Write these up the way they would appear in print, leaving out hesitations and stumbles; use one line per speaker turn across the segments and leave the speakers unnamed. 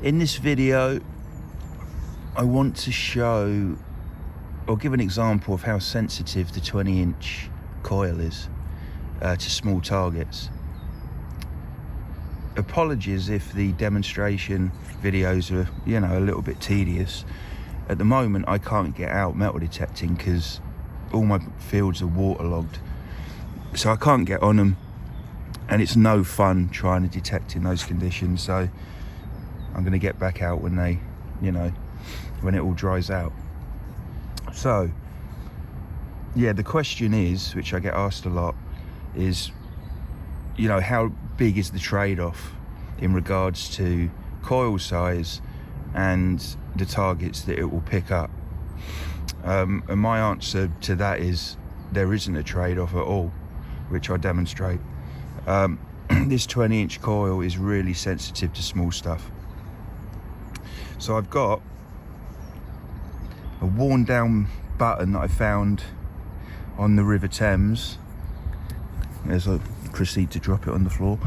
In this video, I want to show or give an example of how sensitive the 20-inch coil is to small targets. Apologies if the demonstration videos are, a little bit tedious. At the moment, I can't get out metal detecting because all my fields are waterlogged, so I can't get on them, and it's no fun trying to detect in those conditions. So I'm going to get back out when they, when it all dries out. So, yeah, the question is, which I get asked a lot, is, how big is the trade-off in regards to coil size and the targets that it will pick up? And my answer to that is there isn't a trade-off at all, which I demonstrate. This 20-inch coil is really sensitive to small stuff. So I've got a worn down button that I found on the River Thames as I proceed to drop it on the floor.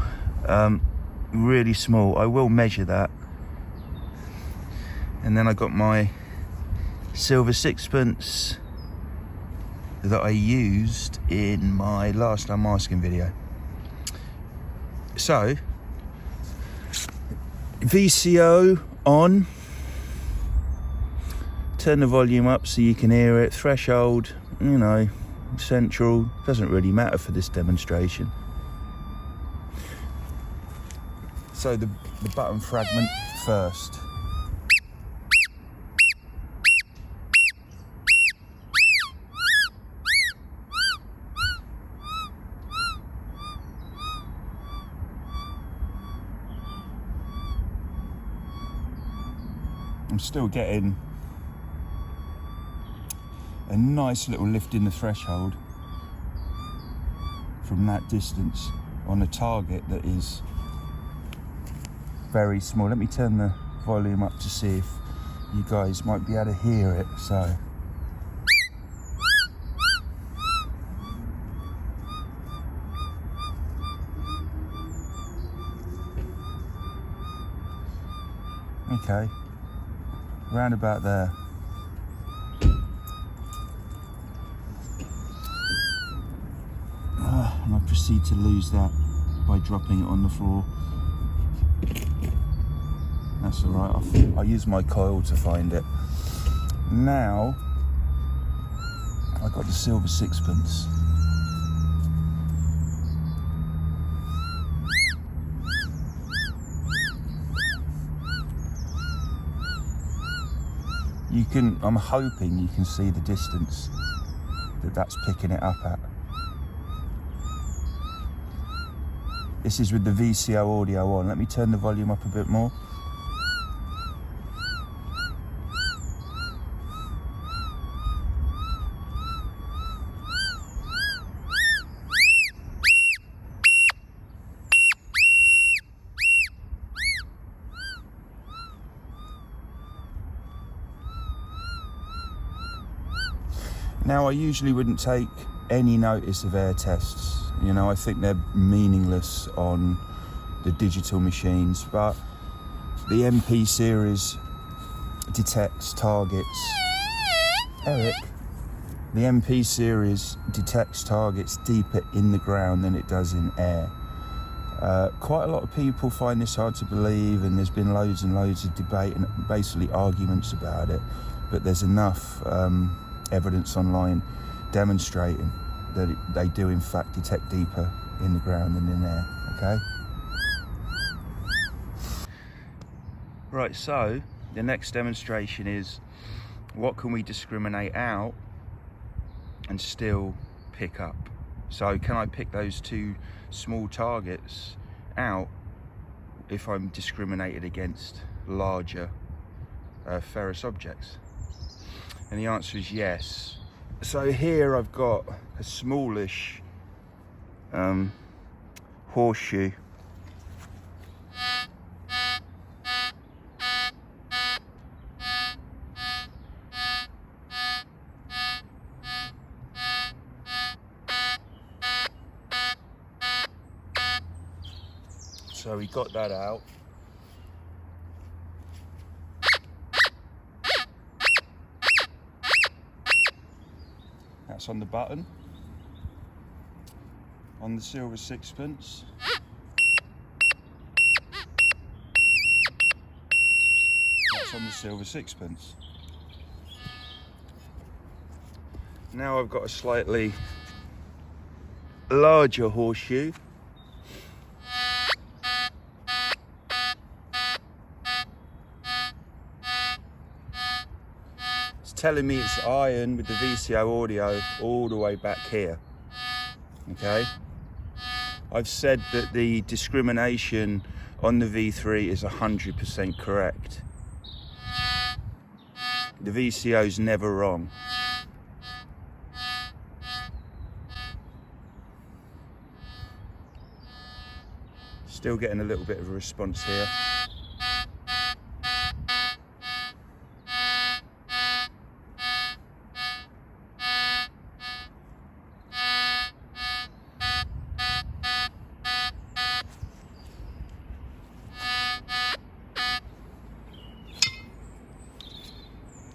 Really small. I will measure that. And then I got my silver sixpence that I used in my last unmasking video. So VCO on, turn the volume up so you can hear it, threshold, central, doesn't really matter for this demonstration. So the button fragment first. I'm still getting a nice little lift in the threshold from that distance on a target that is very small. Let me turn the volume up to see if you guys might be able to hear it. So okay, round about there. And I proceed to lose that by dropping it on the floor. That's alright, I'll use my coil to find it. Now, I got the silver sixpence. I'm hoping you can see the distance that's picking it up at. This is with the VCO audio on. Let me turn the volume up a bit more. Now, I usually wouldn't take any notice of air tests. I think they're meaningless on the digital machines, but the MP series detects targets. Eric, the MP series detects targets deeper in the ground than it does in air. Quite a lot of people find this hard to believe, and there's been loads and loads of debate and basically arguments about it, but there's enough evidence online demonstrating that they do in fact detect deeper in the ground than in air. Okay? Right, so the next demonstration is what can we discriminate out and still pick up? So can I pick those two small targets out if I'm discriminated against larger ferrous objects? And the answer is yes. So here I've got a smallish horseshoe. So we got that out. That's on the button. On the silver sixpence. That's on the silver sixpence. Now I've got a slightly larger horseshoe. It's telling me it's iron with the VCO audio all the way back here. Okay, I've said that the discrimination on the V3 is 100% correct. The VCO's never wrong. Still getting a little bit of a response here.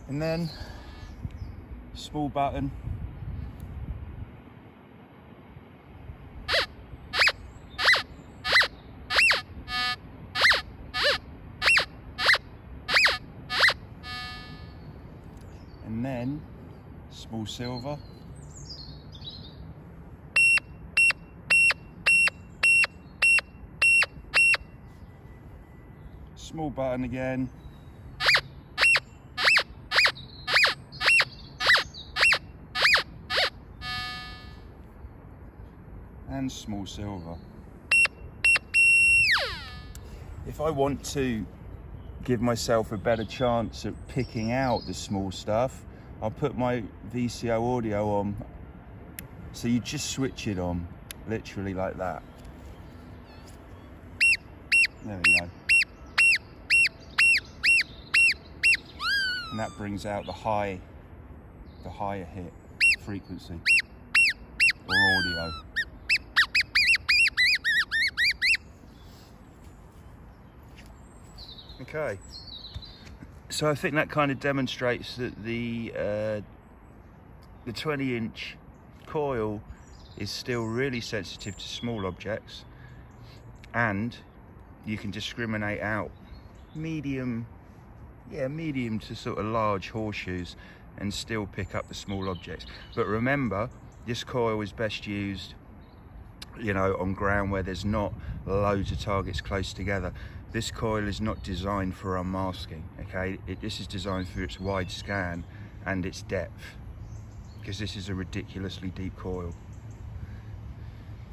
And then small button. And then small silver. Small button again. And small silver. If I want to give myself a better chance at picking out the small stuff, I'll put my VCO audio on. So you just switch it on, literally like that. There we go. And that brings out the higher hit frequency or audio. Okay, so I think that kind of demonstrates that the 20-inch coil is still really sensitive to small objects, and you can discriminate out medium to sort of large horseshoes and still pick up the small objects. But remember, this coil is best used, you know, on ground where there's not loads of targets close together. This coil is not designed for unmasking, okay? This is designed for its wide scan and its depth, because this is a ridiculously deep coil.